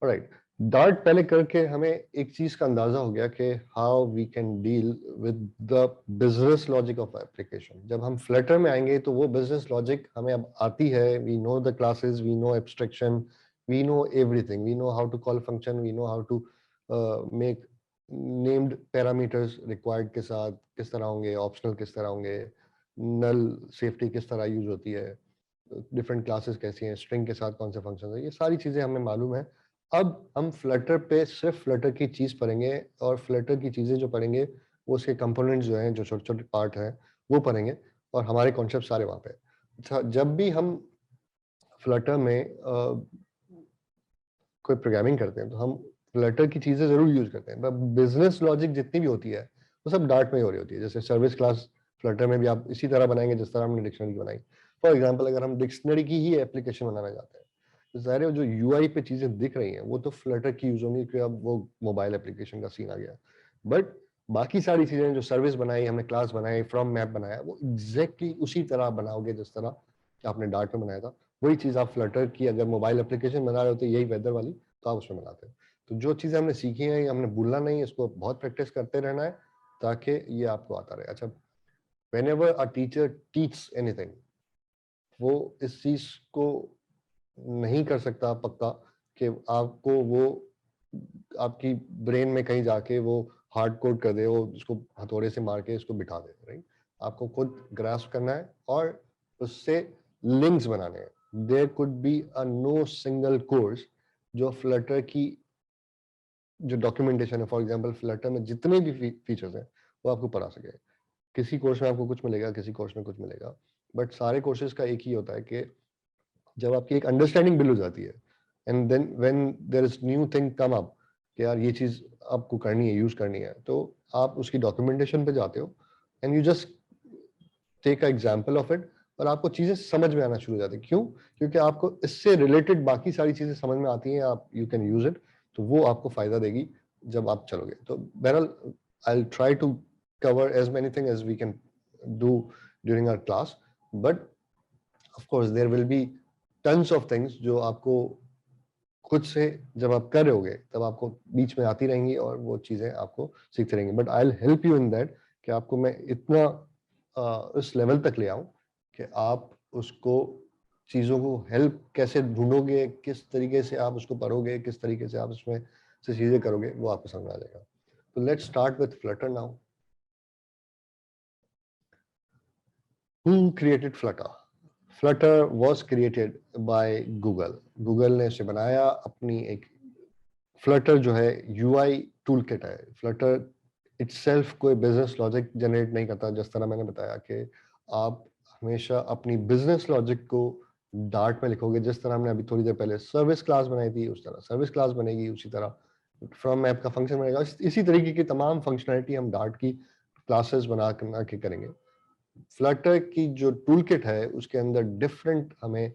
Right. Dart पहले करके हमें एक चीज का अंदाजा हो गया कि how we can deal with the business logic of application. जब हम फ्लटर में आएंगे तो वो बिजनेस लॉजिक हमें अब आती है। We know the classes, we know abstraction, we know everything, we know how to call function, we know how to make named parameters required के साथ किस तरह होंगे, ऑप्शनल किस तरह होंगे, नल सेफ्टी किस तरह यूज होती है, डिफरेंट क्लासेस कैसी हैं, स्ट्रिंग के साथ कौन से फंक्शन है, ये सारी चीजें हमें मालूम है। अब हम फ्लटर पे सिर्फ फ्लटर की चीज पढ़ेंगे, और फ्लटर की चीजें जो पढ़ेंगे वो उसके कंपोनेंट्स जो हैं, जो छोटे छोटे पार्ट हैं वो पढ़ेंगे, और हमारे कॉन्सेप्ट सारे वहां पे। अच्छा, जब भी हम फ्लटर में कोई प्रोग्रामिंग करते हैं तो हम फ्लटर की चीजें जरूर यूज करते हैं, पर बिजनेस लॉजिक जितनी भी होती है वो सब डार्ट में ही हो रही होती है। जैसे सर्विस क्लास फ्लटर में भी आप इसी तरह बनाएंगे जिस तरह हमने डिक्शनरी की बनाई। फॉर एग्जाम्पल, अगर हम डिक्शनरी की ही एप्लीकेशन बनाना चाहते हैं तो ज़ाहिर है जो यूआई पे चीजें दिख रही हैं वो तो फ्लटर की यूज होंगी, क्योंकि अब वो मोबाइल एप्लीकेशन का सीन आ गया। बट बाकी सारी चीजें जो सर्विस बनाई, हमने क्लास बनाई, फ्रॉम मैप बनाया, वो एग्जैक्टली उसी तरह बनाओगे जिस तरह आपने डार्ट में बनाया था। वही चीज आप फ्लटर की अगर मोबाइल एप्लीकेशन बना रहे होते, यही वेदर वाली, तो आप उसमें बनाते हैं। तो जो चीजें हमने सीखी हैं ये हमने भूलना नहीं, इसको बहुत प्रैक्टिस करते रहना है ताकि ये आपको आता रहे। अच्छा, whenever a teacher teaches anything, वो इस चीज को नहीं कर सकता पक्का कि आपको वो आपकी ब्रेन में कहीं जाके वो हार्ड कोड कर दे, वो उसको हथौड़े से मार के इसको बिठा दे। राइट, आपको खुद ग्रास्प करना है और उससे लिंक्स बनाने हैं। There could be a no single course जो फ्लटर की जो डॉक्यूमेंटेशन है, फॉर एग्जांपल फ्लटर में जितने भी फीचर्स हैं वो आपको पढ़ा सके। किसी कोर्स में आपको कुछ मिलेगा, किसी कोर्स में कुछ मिलेगा, बट सारे कोर्सेज का एक ही होता है कि जब आपकी एक अंडरस्टैंडिंग बिल्ड हो जाती है, and then when there is new thing come up कि यार ये चीज आपको करनी है, यूज करनी है, तो आप उसकी डॉक्यूमेंटेशन पे जाते हो and you just take a example of it, और आपको चीजें समझ में आना शुरू हो जाती है। क्यों? क्योंकि आपको इससे रिलेटेड बाकी सारी चीजें समझ में आती हैं, आप यू कैन यूज इट, तो वो आपको फायदा देगी जब आप चलोगे। तो बहरहाल I will try to cover as many things as we can do during our class, but of course there will be tons of things जो आपको खुद से जब आप कर रहे होगे तब आपको बीच में आती रहेंगी और वो चीजें आपको सीखते रहेंगे। But I will help you in that कि आपको मैं इतना उस लेवल तक ले आऊं कि आप उसको चीजों को हेल्प कैसे ढूंढोगे, किस तरीके से आप उसको पढ़ोगे, किस तरीके से आप उसमें से चीजें करोगे, वो आपको समझ आ जाएगा। तो let's start with Flutter now. Who created Flutter? Flutter was created by Google. Google ने इसे बनाया अपनी एक Flutter जो है UI टूल किट है। Flutter itself कोई बिजनेस लॉजिक जनरेट नहीं करता, जिस तरह मैंने बताया कि आप हमेशा अपनी बिजनेस लॉजिक को डार्ट में लिखोगे। जिस तरह हमने अभी थोड़ी देर पहले सर्विस क्लास बनाई थी, उस तरह सर्विस क्लास बनेगी, उसी तरह फ्रॉम ऐप का फंक्शन बनेगा। इसी तरीके की तमाम फंक्शनैलिटी हम डार्ट की क्लासेस बना के करेंगे। फ्लटर की जो टूल किट है उसके अंदर डिफरेंट हमें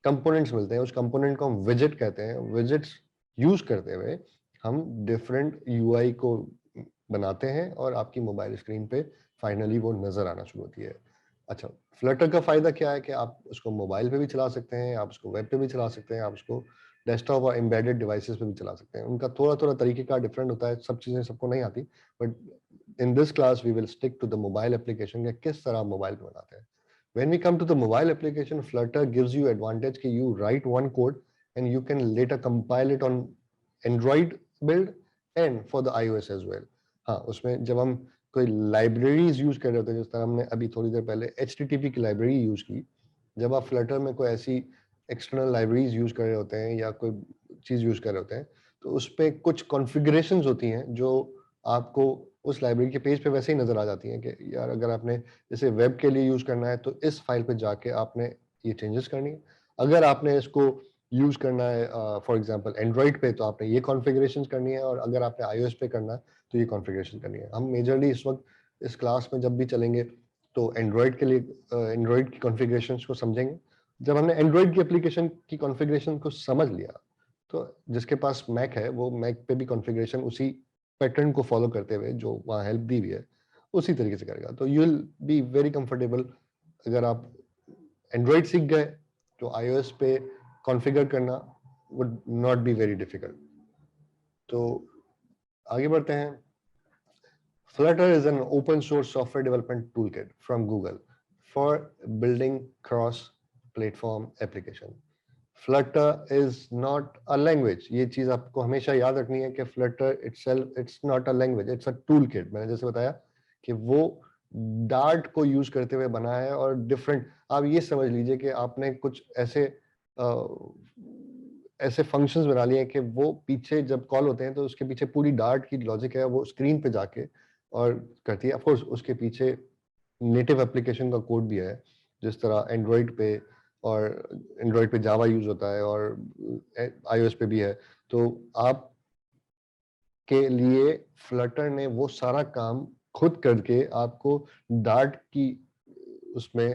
कंपोनेंट्स मिलते हैं। उस कंपोनेंट को हम विजेट कहते हैं। विजेट्स यूज करते हुए हम डिफरेंट यूआई को बनाते हैं और आपकी मोबाइल स्क्रीन पे फाइनली वो नजर आना शुरू होती है। अच्छा, फ्लटर का फायदा क्या है कि आप उसको मोबाइल पे भी चला सकते हैं, आप उसको वेब पे भी चला सकते हैं, आप उसको डेस्कटॉप और एम्बेडेड डिवाइसेस पे भी चला सकते हैं। उनका थोड़ा थोड़ा तरीके का डिफरेंट होता है, सब चीजें सबको नहीं आती, but in this class we will stick to the mobile application कि किस तरह मोबाइल पे बनाते हैं। When we come to the mobile application, Flutter gives you advantage कि you write one code and you can later compile it on Android build and for the iOS as well। हाँ, उसमें जब हम कोई libraries use कर रहे होते हैं, जिस तरह हमने अभी थोड़ी देर पहले HTTP की लाइब्रेरी यूज की, जब आप फ्लटर में कोई ऐसी एक्सटर्नल लाइब्रेरीज यूज कर रहे होते हैं या कोई चीज यूज कर रहे होते हैं, तो उस पर कुछ कॉन्फ़िगरेशंस होती हैं जो आपको उस लाइब्रेरी के पेज पे वैसे ही नजर आ जाती हैं कि यार अगर आपने जैसे वेब के लिए यूज करना है तो इस फाइल पे जाके आपने ये चेंजेस करनी है। अगर आपने इसको यूज करना है फॉर एग्जांपल एंड्रॉइड पे, तो आपने ये कॉन्फ़िगरेशंस करनी है, और अगर आपने आईओएस पे करना है तो ये कॉन्फ़िगरेशन करनी है। हम मेजरली इस वक्त इस क्लास में जब भी चलेंगे तो एंड्रॉइड के लिए एंड्रॉइड की कॉन्फ़िगरेशंस को समझेंगे। जब हमने एंड्रॉइड की एप्लीकेशन की कॉन्फ़िगरेशन को समझ लिया तो जिसके पास मैक है वो मैक पे भी कॉन्फ़िगरेशन उसी पैटर्न को फॉलो करते हुए जो वहाँ हेल्प दी हुई है उसी तरीके से करेगा। तो you will be very comfortable. अगर आप एंड्रॉइड सीख गए तो आईओएस पे कॉन्फ़िगर करना would not be very difficult. तो आगे बढ़ते हैं. Flutter is an open source software development toolkit from Google for building cross-platform application. Flutter is not a language. ये चीज आपको हमेशा याद रखनी है कि Flutter itself, it's not a language, it's a toolkit. मैंने जैसे बताया कि वो डार्ट को यूज करते हुए बना है और डिफरेंट, आप ये समझ लीजिए कि आपने कुछ ऐसे फंक्शंस बना लिए हैं कि वो पीछे जब कॉल होते हैं तो उसके पीछे पूरी डार्ट की लॉजिक है, वो स्क्रीन पे जाके और करती है. ऑफ कोर्स उसके पीछे नेटिव एप्लीकेशन का कोड भी है, जिस तरह एंड्रॉइड पे, और एंड्रॉइड पे जावा यूज होता है और iOS पे भी है. तो आप के लिए फ्लटर ने वो सारा काम खुद करके आपको डार्ट की उसमें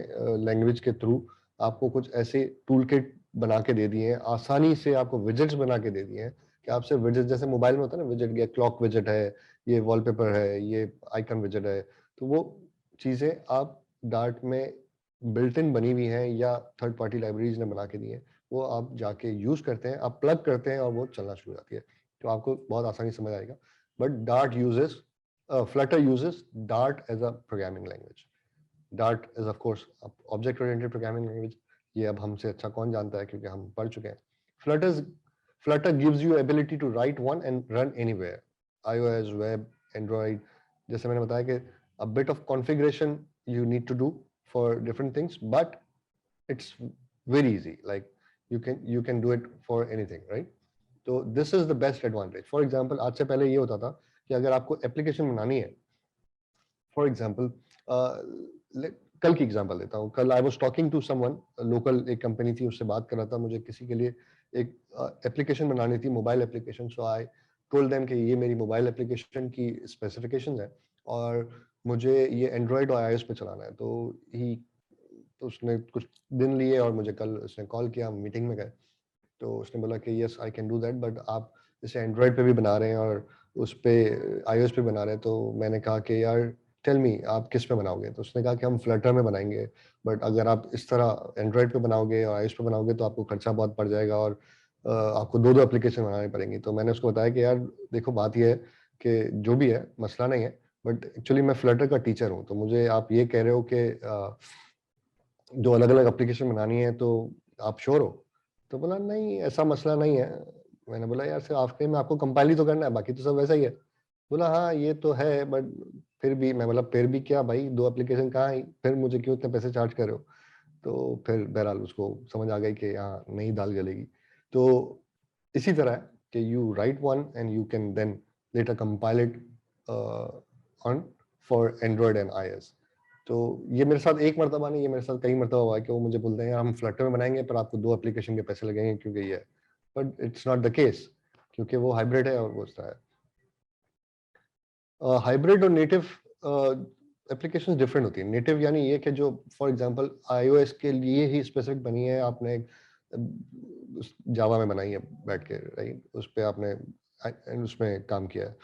लैंग्वेज के थ्रू आपको कुछ ऐसे टूल किट बना के दे दिए हैं, आसानी से आपको विजेट्स बना के दे दिए हैं कि आपसे विजेट, जैसे मोबाइल में होता है ना विजेट, ये क्लॉक विजेट है, ये वॉलपेपर है, ये आइकन विजेट है, तो वो चीजें आप डार्ट में बिल्ट इन बनी हुई हैं या थर्ड पार्टी लाइब्रेरीज ने बना के दी हैं, वो आप जाके यूज करते हैं, आप प्लग करते हैं और वो चलना शुरू हो जाती है. तो आपको बहुत आसानी समझ आएगा. But dart uses Flutter uses Dart as a programming language. Dart is of course object oriented programming language. ये अब हमसे अच्छा कौन जानता है क्योंकि हम पढ़ चुके हैं. Flutter gives you ability to write one and run anywhere. iOS, web, Android. जैसे मैंने बताया कि a bit of configuration you need to do for different things, but it's very easy. Like you can do it for anything, right? तो this is the best advantage. For example, आज से पहले ये होता था कि अगर आपको एप्लीकेशन बनानी है, फॉर एग्जाम्पल कल की एग्जांपल देता हूँ. कल I was talking to someone local, एक कंपनी थी, उससे बात कर रहा था, मुझे किसी के लिए एक एप्लीकेशन बनानी थी, mobile application. So I told them कि ये मेरी मोबाइल एप्लीकेशन की स्पेसिफिकेशंस है और मुझे ये एंड्रॉयड और iOS पे चलाना है. तो उसने कुछ दिन लिए और मुझे कल उसने कॉल किया, मीटिंग में गए, तो उसने बोला कि yes I can do that, but आप जैसे एंड्रॉयड पे भी बना रहे हैं और उस पे iOS पे बना रहे हैं. तो मैंने कहा कि यार टेल मी आप किस पे बनाओगे. तो उसने कहा कि हम फ्लटर में बनाएंगे, बट अगर आप इस तरह एंड्रॉयड पे बनाओगे और iOS पे बनाओगे तो आपको खर्चा बहुत पड़ जाएगा और आपको दो एप्लीकेशन बनानी पड़ेंगी. तो मैंने उसको बताया कि यार देखो बात यह है कि जो भी है मसला नहीं है, बट एक्चुअली मैं फ्लटर का टीचर हूँ, तो मुझे आप ये कह रहे हो कि जो अलग अलग एप्लीकेशन बनानी है तो आप श्योर हो. तो बोला नहीं ऐसा मसला नहीं है. मैंने बोला यार सिर्फ आफ्टर में आपको कंपाइल ही तो करना है, बाकी तो सब वैसा ही है. बोला हाँ ये तो है, बट फिर भी. मैं बोला फिर भी क्या भाई, दो एप्लीकेशन कहाँ है, फिर मुझे क्यों इतने पैसे चार्ज कर रहे हो. तो फिर बहरहाल उसको समझ आ गई कि यहाँ नहीं दाल गलेगी. तो इसी तरह है कि you write one and you can then later compile it on for Android and iOS. तो ये मेरे साथ एक मरतबा नहीं, ये मेरे साथ कई मरतबा हुआ है कि वो मुझे बोलते हैं हम फ्लटर में बनाएंगे पर आपको दो एप्लीकेशन के पैसे लगेंगे क्योंकि ये है. But it's not the case, क्योंकि वो हाइब्रिड है और वो इस तरह है. हाइब्रिड और नेटिव एप्लीकेशन डिफरेंट होती है. नेटिव यानी ये कि जो फॉर एग्जांपल iOS के लिए ही स्पेसिफिक बनी है, आपने जावा में बनाई है बैठ के, राइट, उस पर आपने उसमें काम किया है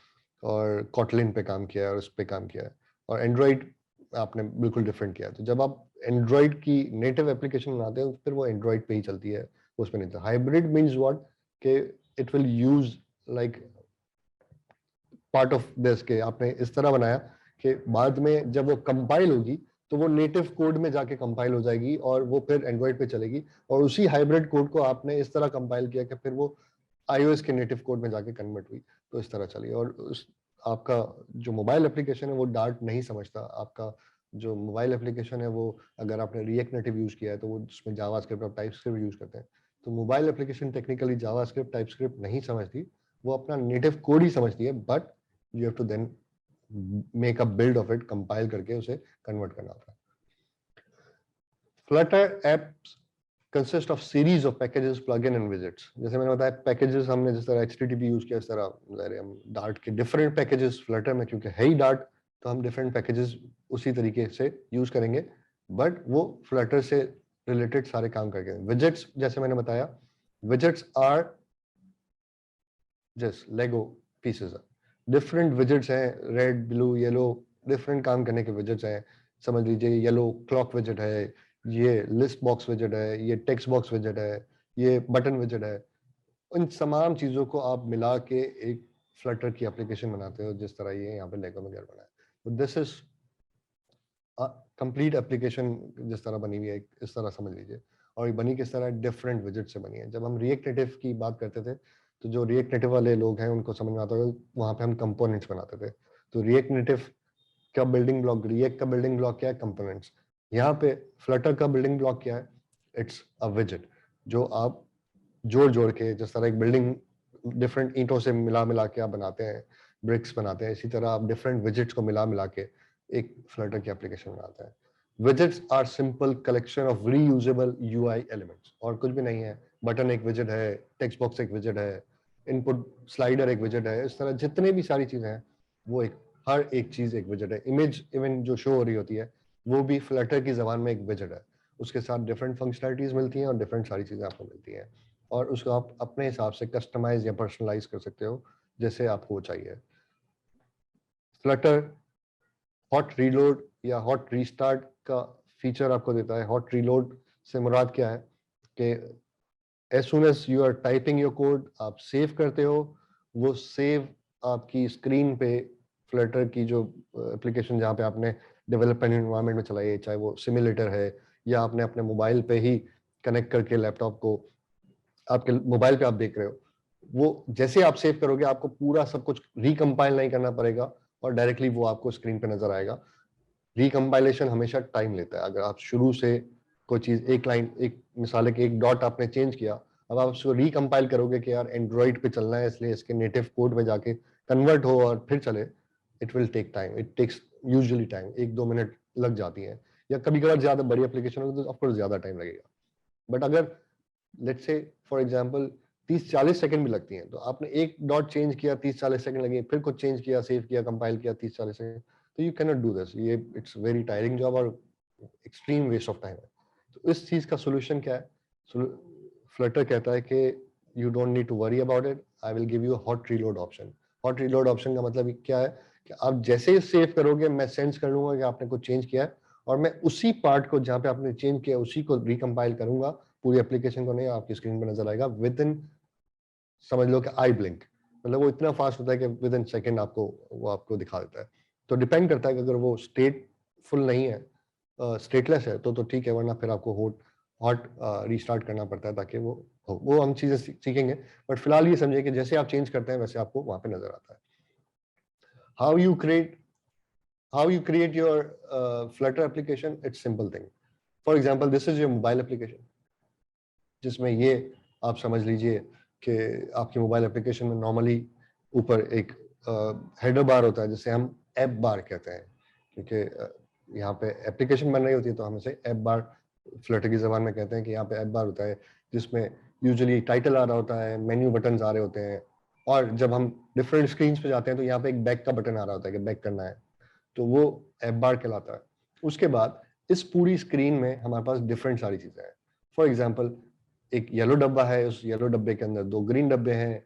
और कॉटलिन पे काम किया है और उस पर काम किया है, और एंड्रॉइड आपने बिल्कुल डिफरेंट किया है. तो जब आप एंड्रॉइड की नेटिव एप्लीकेशन बनाते हैं फिर वो एंड्रॉइड पे ही चलती है, उस पर नहीं चलती. हाइब्रिड मीन्स व्हाट, कि it will use like part of this, के आपने इस तरह बनाया कि बाद में जब वो कंपाइल होगी तो वो नेटिव कोड में जाके कंपाइल हो जाएगी और वो फिर एंड्रॉइड पे चलेगी, और उसी हाइब्रिड कोड को आपने इस तरह कंपाइल किया कि फिर वो iOS के नेटिव कोड में जाके कन्वर्ट हुई, तो इस तरह चली. और आपका जो मोबाइल एप्लीकेशन है वो डार्ट नहीं समझता. आपका जो मोबाइल एप्लीकेशन है वो, अगर आपने रिएक्ट नेटिव यूज किया है तो वो उसमें जावास्क्रिप्ट और टाइपस्क्रिप्ट यूज करते हैं. तो mobile application technically JavaScript TypeScript नहीं समझती, वो अपना नेटिव कोड ही समझती है, but you have to then make a build of it, compile करके उसे convert करना होता है. Flutter apps consist of series of packages, plugin and widgets. जैसे मैंने बताया packages हमने जिस तरह HTTP यूज किया, इस तरह हम Dart के different packages Flutter में, क्योंकि है ही Dart, तो हम different packages उसी तरीके से यूज करेंगे, but वो Flutter से related सारे काम करके. Widgets जैसे मैंने बताया, widgets are just Lego pieces. Different widgets हैं, रेड ब्लू येलो, डिफरेंट काम करने के विजेट्स हैं. समझ लीजिए येलो क्लॉक विजेट है, ये लिस्ट बॉक्स विजेट है, ये टेक्स्ट बॉक्स विजेट है, ये बटन विजेट है, उन तमाम चीज़ों को आप मिला के एक फ्लटर की एप्लीकेशन बनाते हो, जिस तरह ये यहाँ पे लेगो में घर बना है। तो दिस इज कंप्लीट एप्लीकेशन जिस तरह बनी हुई है, इस तरह समझ लीजिए। और ये बनी किस तरह, डिफरेंट विजिट से बनी है। जब हम रिएक्ट नेटिव की बात करते थे, तो जो रिएक्ट नेटिव वाले लोग हैं उनको समझ में आता होगा, वहाँ पे हम कंपोनेंट्स बनाते थे। तो रिएक्ट नेटिव का बिल्डिंग ब्लॉक, रिएक्ट का बिल्डिंग ब्लॉक क्या है, कंपोनेंट्स। यहाँ पे फ्लटर का बिल्डिंग ब्लॉक क्या है, इट्स अ विजिट, जो आप जोड़ जोड़ के, जिस तरह एक बिल्डिंग डिफरेंट ईंटों से मिला मिला के आप बनाते हैं, ब्रिक्स बनाते हैं, इसी तरह आप डिफरेंट विजिट्स को मिला मिला के एक फ्लटर की एप्लीकेशन बनाते हैं। Widgets are simple collection of reusable UI elements, और कुछ भी नहीं है। बटन एक विजिट है, टेक्स्ट बॉक्स एक विजिट है, इनपुट स्लाइडर एक विजिट है, इस तरह जितने भी सारी चीजें हैं वो एक, हर एक चीज एक विजिट है। इमेज इवन जो शो हो रही होती है वो भी फ्लटर की जबान में एक विजिट है। उसके साथ डिफरेंट फंक्शनलिटीज मिलती हैं और डिफरेंट सारी चीजें आपको मिलती हैं, और उसको आप अपने हिसाब से कस्टमाइज या पर्सनलाइज कर सकते हो जैसे आपको चाहिए। फ्लटर हॉट रीलोड या हॉट रीस्टार्ट का फीचर आपको देता है। हॉट रीलोड से मुराद क्या है कि as soon as you are typing your code, आप सेव करते हो, वो सेव आपकी स्क्रीन पे फ्लटर की जो एप्लीकेशन जहाँ पे आपने डेवलपमेंट एनवायरनमेंट में चलाई है, चाहे वो सिमुलेटर है या आपने अपने मोबाइल पे ही कनेक्ट करके लैपटॉप को आपके मोबाइल पे आप देख रहे हो, वो जैसे आप सेव करोगे आपको पूरा सब कुछ रिकम्पाइल नहीं करना पड़ेगा और डायरेक्टली वो आपको स्क्रीन पे नजर आएगा। रिकम्पाइलेशन हमेशा टाइम लेता है। अगर आप शुरू से कोई चीज, एक लाइन, एक मिसाल है कि एक डॉट आपने चेंज किया, अब आप उसको रिकम्पाइल करोगे कि यार एंड्रॉइड पे चलना है इसलिए इसके नेटिव कोड में जाके कन्वर्ट हो और फिर चले, it will take time, it takes usually time, 1-2 minute लग जाती है, या कभी कभार ज्यादा बड़ी एप्लीकेशन होगी तो ऑफकोर्स ज्यादा टाइम लगेगा। बट अगर let's say for example 30-40 second भी लगती हैं, तो आपने एक डॉट चेंज किया, 30-40 सेकंड लगे, फिर कुछ चेंज किया, सेव किया, कंपाइल किया, 30-40 सेकंड, तो you can not do this. ये इट्स वेरी टायरिंग जॉब और एक्सट्रीम वेस्ट ऑफ टाइम है। तो इस चीज का सोल्यूशन क्या है, फ्लटर कहता है कि you don't need to worry about it, I will give you hot reload option. Hot reload option का मतलब क्या है कि आप जैसे ही सेव करोगे मैं सेंस कर लूंगा कि आपने कुछ चेंज किया है, और मैं उसी पार्ट को जहां पे आपने चेंज किया उसी को रिकम्पाइल करूंगा, पूरी एप्लीकेशन को नहीं, आपकी स्क्रीन पर नजर आएगा विद इन, समझ लो कि आई ब्लिंक। मतलब वो इतना फास्ट होता है कि विद इन सेकेंड आपको वो आपको दिखा देता है। तो डिपेंड करता है कि अगर वो स्टेट फुल नहीं है, स्टेटलेस है, तो ठीक है, वरना फिर आपको हॉट हॉट रीस्टार्ट करना पड़ता है ताकि वो हो। वो हम चीजें सीखेंगे, बट फिलहाल ये समझिए कि जैसे आप चेंज करते हैं वैसे आपको वहां पे नजर आता है। How you create how you create your Flutter application, it's simple thing. For example, this is your mobile application, जिसमें ये आप समझ लीजिए कि आपकी मोबाइल एप्लीकेशन में नॉर्मली ऊपर एक हेडर बार होता है जिसे हम ऐप बार कहते हैं, क्योंकि यहाँ पे एप्लीकेशन बन रही होती है तो हम इसे ऐप बार फ्लटर की जबान में कहते हैं कि यहाँ पे ऐप बार होता है जिसमें यूजुअली टाइटल आ रहा होता है, मेन्यू बटन आ रहे होते हैं, और जब हम डिफरेंट स्क्रीन पे जाते हैं तो यहाँ पे एक बैक का बटन आ रहा होता है कि बैक करना है, तो वो ऐप बार कहलाता है। उसके बाद इस पूरी स्क्रीन में हमारे पास डिफरेंट सारी चीजें हैं। फॉर एग्जाम्पल, एक येलो डब्बा है, उस येलो डब्बे के अंदर 2 ग्रीन डब्बे हैं,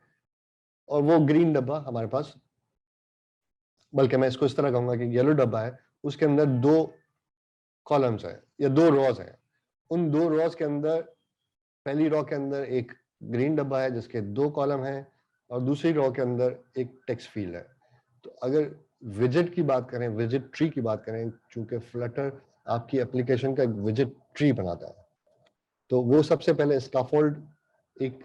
और वो ग्रीन डब्बा हमारे पास, बल्कि मैं इसको इस तरह कहूंगा कि येलो डब्बा है, उसके अंदर 2 कॉलम्स हैं या 2 रॉज हैं। उन 2 रॉज के अंदर, पहली रॉ के अंदर एक ग्रीन डब्बा है जिसके 2 कॉलम हैं, और दूसरी रॉ के अंदर एक टेक्स्ट फील्ड है। तो अगर विजिट की बात करें, विजिट ट्री की बात करें, चूंकि फ्लटर आपकी एप्लीकेशन का एक विजिट ट्री बनाता है, तो वो सबसे पहले स्कैफोल्ड एक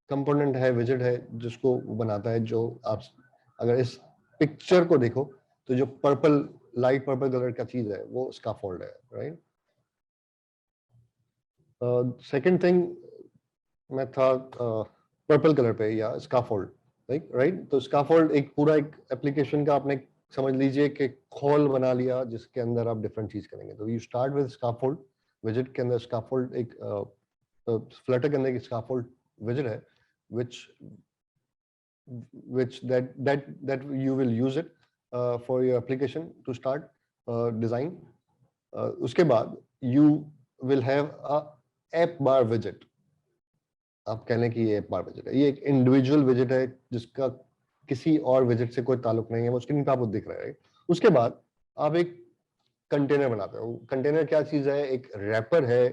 कंपोनेंट है, विजिट है, जिसको बनाता है, जो आप अगर इस पिक्चर को देखो तो जो पर्पल, लाइट पर्पल कलर का चीज है वो स्कैफोल्ड है, राइट। सेकंड थिंग मैं था पर्पल कलर पे, या स्कैफोल्ड, राइट। तो स्कैफोल्ड एक पूरा एक एप्लीकेशन का आपने समझ लीजिए कि खोल बना लिया जिसके अंदर आप डिफरेंट चीज करेंगे। तो you start with scaffold, visit के अंदर स्कैफोल्ड एक फ्लटर के अंदर एक स्कैफोल्ड विजिट है, which that you will use it for your application to start design. उसके बाद you will have a app bar widget. आप कह लें कि ये ऐप बार विजिट है, ये एक इंडिविजुअल विजिट है जिसका किसी और विजिट से कोई ताल्लुक नहीं है, वो स्क्रीन पे आपको दिख रहा है। उसके बाद आप एक कंटेनर बनाते हो। कंटेनर क्या चीज है, एक रैपर है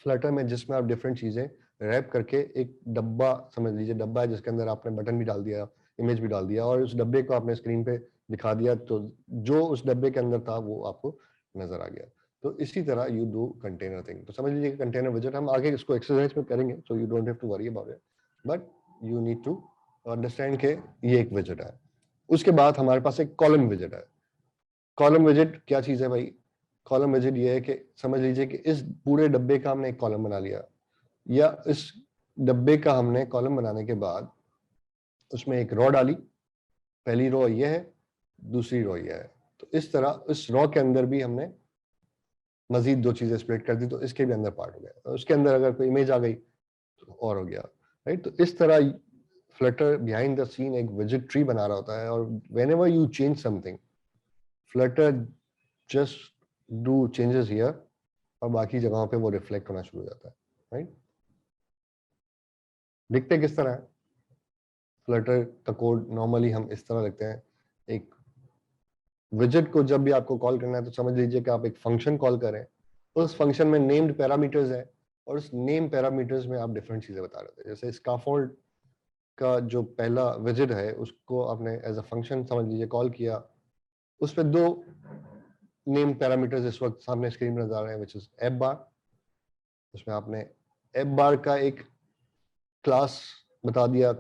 फ्लटर में जिसमें आप डिफरेंट चीजें रैप करके एक डब्बा, समझ लीजिए डब्बा है जिसके अंदर आपने बटन भी डाल दिया, इमेज भी डाल दिया और उस डब्बे को आपने स्क्रीन पे दिखा दिया, तो जो उस डब्बे के अंदर था वो आपको नजर आ गया। तो इसी तरह यू डू कंटेनर थिंग। तो समझ लीजिए कि कंटेनर विजेट हम आगे इसको एक्सरसाइज में करेंगे, so you don't have to worry about it, but you need to understand के ये एक विजेट है। उसके बाद हमारे पास एक कॉलम विजेट है। कॉलम विजेट क्या चीज है भाई? कॉलम विजेट ये है कि समझ लीजिए कि इस पूरे डब्बे का हमने एक कॉलम बना लिया, या इस डब्बे का हमने कॉलम बनाने के बाद उसमें एक रो डाली, पहली रो ये है, दूसरी रो ये है। तो इस तरह इस रो के अंदर भी हमने मजीद दो चीजें स्प्लिट कर दी, तो इसके भी अंदर पार्ट हो गया। उसके अंदर अगर कोई इमेज आ गई तो और हो गया, राइट। तो इस तरह फ्लटर बिहाइंड द सीन एक विजेट ट्री बना रहा होता है, और whenever you change something, Flutter just do changes here, और बाकी जगहों पे वो रिफ्लेक्ट होना शुरू हो जाता है, राइट। दिखते किस तरह है फ्लटर का कोड? नॉर्मली हम इस तरह लिखते हैं। एक विजेट को जब भी आपको कॉल करना है तो समझ लीजिए कि आप एक फंक्शन कॉल करें, उस फंक्शन में नेम्ड पैरामीटर्स है, और उस नेम पैरामीटर्स में आप डिफरेंट चीजें बता रहे थे। जैसे स्काफोल्ड का जो पहला विजेट है उसको आपने एज अ फंक्शन समझ लीजिए कॉल किया, उस पर दो नेम पैरामीटर्स इस वक्त सामने स्क्रीन पर नजर आ रहे हैं, विच इज एफ बार। उसमें आपने एफ बार का एक क्लास बता दिया।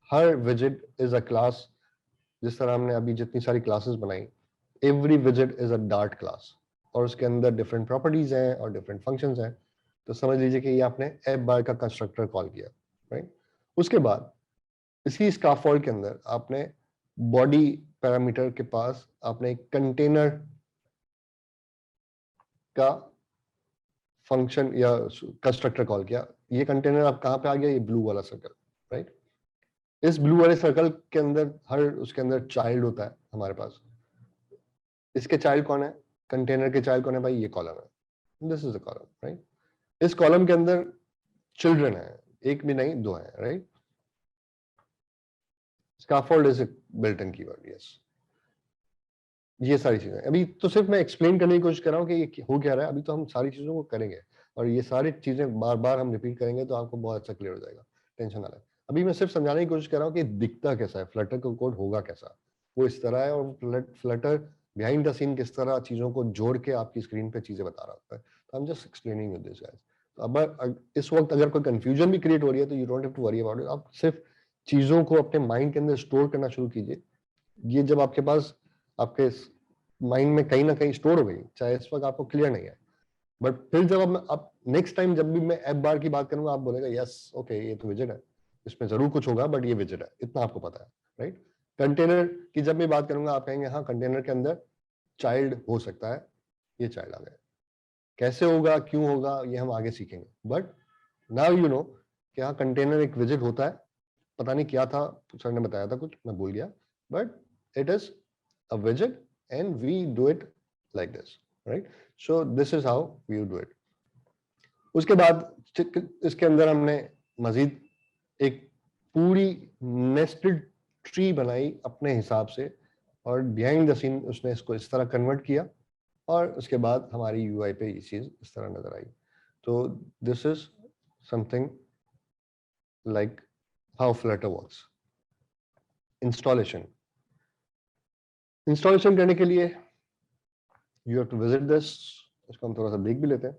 हर विजेट इज अ क्लास, जिस तरह हमने अभी जितनी सारी क्लासेस बनाई, एवरी विजेट इज अ डार्ट क्लास, और उसके अंदर डिफरेंट प्रॉपर्टीज हैं और डिफरेंट फंक्शंस हैं। तो समझ लीजिए कि ये आपने एफ बार का कंस्ट्रक्टर कॉल किया, राइट। उसके बाद इसी स्काफोल्ड के अंदर आपने बॉडी पैरामीटर के पास आपने एक कंटेनर का फंक्शन या कंस्ट्रक्टर कॉल किया। ये कंटेनर अब कहां पे आ गया? ये ब्लू वाला सर्कल, राइट। इस ब्लू वाले सर्कल के अंदर हर उसके अंदर चाइल्ड होता है हमारे पास। इसके चाइल्ड कौन है? कंटेनर के चाइल्ड कौन है भाई? ये कॉलम है, this is a column, right. इस कॉलम के अंदर चिल्ड्रन है, एक भी नहीं दो है, right. Scaffold is a built-in keyword, yes। ये सारी चीजें अभी तो सिर्फ मैं एक्सप्लेन करने की कोशिश कर रहा हूँ कि ये हो क्या रहा है। अभी तो हम सारी चीजों को करेंगे, और ये सारी चीजें बार बार हम रिपीट करेंगे तो आपको बहुत अच्छा क्लियर हो जाएगा, टेंशन ना लें। अभी मैं सिर्फ समझाने की कोशिश कर रहा हूँ कि दिखता कैसा है, फ्लटर का कोड होगा कैसा, वो इस तरह है। और फ्लटर बिहाइंड द सीन किस तरह चीजों को जोड़ के आपकी स्क्रीन पे चीजें बता रहा होता है। तो I am just explaining with this guys. तो अब इस वक्त अगर कोई कंफ्यूजन भी क्रिएट हो रही है तो you don't have to worry about it. आप सिर्फ चीजों को अपने माइंड के अंदर स्टोर करना शुरू कीजिए। ये जब आपके पास आपके माइंड में कहीं ना कहीं स्टोर हो गई, चाहे इस वक्त आपको क्लियर नहीं है, बट फिर जब अब नेक्स्ट टाइम जब भी मैं एफ बार की बात करूंगा, आप बोलेगा यस ओके ये तो विजेट है, इसमें जरूर कुछ होगा, बट ये विजेट है, इतना आपको पता है, राइट। कंटेनर की जब मैं बात करूंगा आप कहेंगे हाँ कंटेनर के अंदर चाइल्ड हो सकता है, ये चाइल्ड आ गया। कैसे होगा, क्यों होगा, ये हम आगे सीखेंगे, बट नाउ यू नो कि हाँ कंटेनर एक विजेट होता है। पता नहीं क्या था, सर ने बताया था कुछ, मैं भूल गया, बट इट इज अ विजेट and we do it like this, right? So this is how we do it. उसके बाद इसके अंदर हमने मजीद एक पूरी नेस्टेड ट्री बनाई अपने हिसाब से, और बिहाइंड द सीन उसने इसको इस तरह कन्वर्ट किया, और उसके बाद हमारी यूआई पे ये चीज इस तरह नजर आई। तो this is something like how Flutter works. Installation installation करने के लिए you have to visit this. इसको हम थोड़ा सा ब्रेक भी लेते हैं।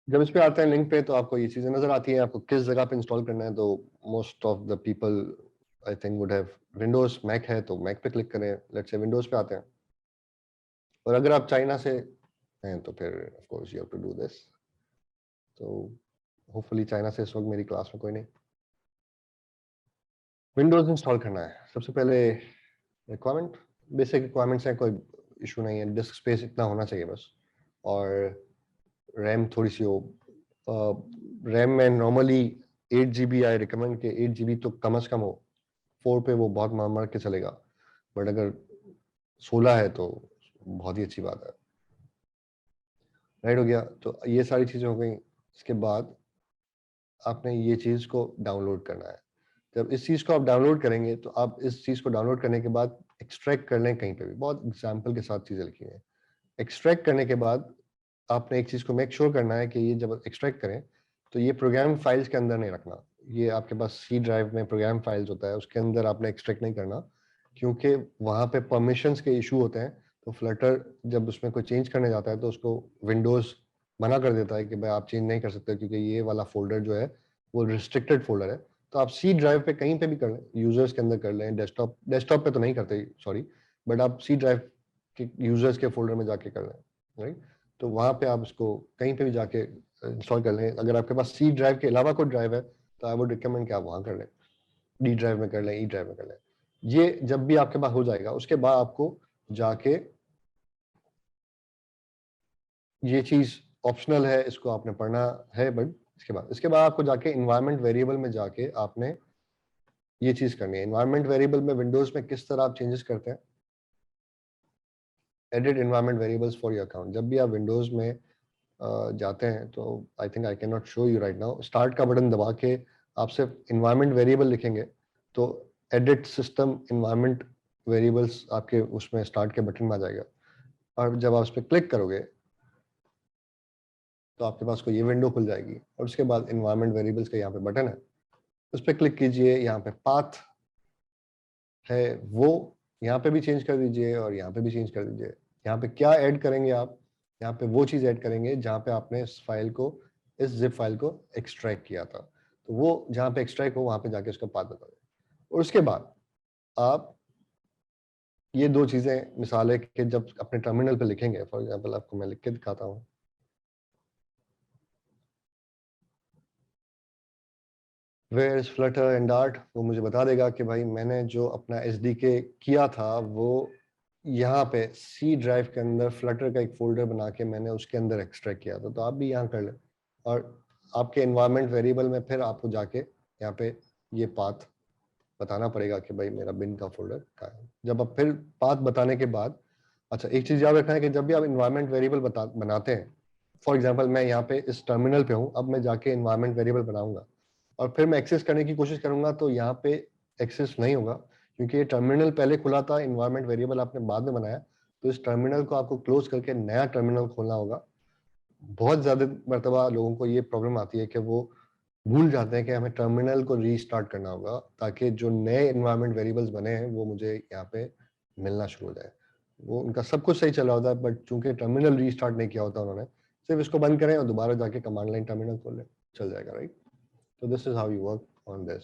जब इस पे आते हैं लिंक पे तो आपको ये चीजें नजर आती हैं, आपको किस जगह पे इंस्टॉल करना है। तो most of the people I think would have Windows, Mac है तो मैक पे क्लिक करें। लेट्स से विंडोज पे आते हैं, और अगर आप चाइना से हैं तो फिर of course you have to do this. तो होपफुली चाइना से इस वक्त मेरी क्लास में कोई नहीं। विंडोज इंस्टॉल करना है, सबसे पहले रिक्वायरमेंट, बेसिक रिक्वायरमेंट्स हैं, कोई इशू नहीं है, डिस्क स्पेस इतना होना चाहिए बस, और रैम थोड़ी सी हो। रैम में नॉर्मली 8 GB आई रिकमेंड के 8 GB तो कम से कम हो। 4 पे वो बहुत मार मार के चलेगा, बट अगर 16 है तो बहुत ही अच्छी बात है, राइट। हो गया, तो ये सारी चीजें हो गई। इसके बाद आपने ये चीज को डाउनलोड करना है। जब इस चीज़ को आप डाउनलोड करेंगे तो आप इस चीज़ को डाउनलोड करने के बाद एक्सट्रैक्ट कर लें कहीं पे भी, बहुत एग्जाम्पल के साथ चीज़ें लिखी हैं। एक्सट्रैक्ट करने के बाद आपने एक चीज़ को मेक श्योर करना है कि ये जब एक्सट्रैक्ट करें तो ये प्रोग्राम फाइल्स के अंदर नहीं रखना। ये आपके पास सी ड्राइव में प्रोग्राम फाइल्स होता है, उसके अंदर आपने एक्सट्रैक्ट नहीं करना, क्योंकि वहाँ पे परमिशंस के इशू होते हैं। तो फ्लटर जब उसमें कोई चेंज करने जाता है तो उसको विंडोज़ मना कर देता है कि भाई आप चेंज नहीं कर सकते, क्योंकि ये वाला फोल्डर जो है वो रिस्ट्रिक्टेड फोल्डर है। तो आप सी ड्राइव पे कहीं पे भी कर लें, यूजर्स के अंदर कर लें, डेस्कटॉप पे तो नहीं करते, सॉरी, बट आप सी ड्राइव के यूजर्स के फोल्डर में जाके कर लें, राइट। तो वहाँ पे आप इसको कहीं पे भी जाके इंस्टॉल कर लें। अगर आपके पास सी ड्राइव के अलावा कोई ड्राइव है तो आई वुड रिकमेंड कि आप वहाँ कर लें, डी ड्राइव में कर लें, ई ड्राइव में कर लें। ये जब भी आपके पास हो जाएगा उसके बाद आपको जाके, ये चीज ऑप्शनल है, इसको आपने पढ़ना है, बट इसके बाद आपको जाके इन्वायरमेंट वेरिएबल में जाके आपने ये चीज करनी है। इन्वायरमेंट वेरिएबल में विंडोज में किस तरह आप चेंजेस करते हैं, edit environment variables for your account. जब भी आप विंडोज में जाते हैं तो I think I can not show you right now, start का बटन दबा के आप सिर्फ इन्वायरमेंट वेरिएबल लिखेंगे तो एडिट सिस्टम इन्वायरमेंट वेरिएबल्स आपके उसमें स्टार्ट के बटन में आ जाएगा। और जब आप उस पर क्लिक करोगे तो आपके पास कोई ये विंडो खुल जाएगी, और उसके बाद इन्वायरमेंट वेरिएबल्स का यहाँ पे बटन है, उस पर क्लिक कीजिए। यहाँ पे पाथ है वो यहाँ पे भी चेंज कर दीजिए और यहाँ पे भी चेंज कर दीजिए। यहाँ पे क्या ऐड करेंगे आप, यहाँ पे वो चीज़ ऐड करेंगे जहाँ पे आपने इस फाइल को, इस जिप फाइल को एक्सट्रैक्ट किया था, तो वो जहाँ पे एक्सट्रैक्ट हो वहाँ पे जाके उसका पाथ बता दें। और उसके बाद आप ये दो चीज़ें मिसाल है कि जब अपने टर्मिनल पे लिखेंगे, फॉर एग्जाम्पल आपको मैं लिख के दिखाता हूँ। Where is Flutter and Dart, वो मुझे बता देगा कि भाई मैंने जो अपना SDK किया था वो यहाँ पे सी ड्राइव के अंदर फ्लटर का एक फोल्डर बना के मैंने उसके अंदर एक्सट्रैक्ट किया था। तो आप भी यहाँ कर लें, और आपके इन्वायरमेंट वेरिएबल में फिर आपको जाके यहाँ पे ये पाथ बताना पड़ेगा कि भाई मेरा बिन का फोल्डर कहाँ है। जब आप फिर पाथ बताने के बाद, अच्छा एक चीज़ याद रखना है कि जब भी आप इन्वायरमेंट वेरिएबल बनाते हैं, फॉर एग्जाम्पल मैं यहाँ पे इस टर्मिनल पे हूँ, अब मैं जाके इन्वायरमेंट वेरिएबल बनाऊंगा और फिर मैं एक्सेस करने की कोशिश करूंगा तो यहाँ पे एक्सेस नहीं होगा, क्योंकि ये टर्मिनल पहले खुला था, इन्वायरमेंट वेरिएबल आपने बाद में बनाया। तो इस टर्मिनल को आपको क्लोज करके नया टर्मिनल खोलना होगा। बहुत ज्यादा मरतबा लोगों को ये प्रॉब्लम आती है कि वो भूल जाते हैं कि हमें टर्मिनल को रीस्टार्ट करना होगा ताकि जो नए इन्वायरमेंट वेरिएबल्स बने हैं वो मुझे यहाँ पे मिलना शुरू हो जाए। वो उनका सब कुछ सही चल रहा होता है, बट चूंकि टर्मिनल रीस्टार्ट नहीं किया होता उन्होंने, सिर्फ इसको बंद करें और दोबारा जाके कमांड लाइन टर्मिनल खोल लें, चल जाएगा, right. So this is how you work on this.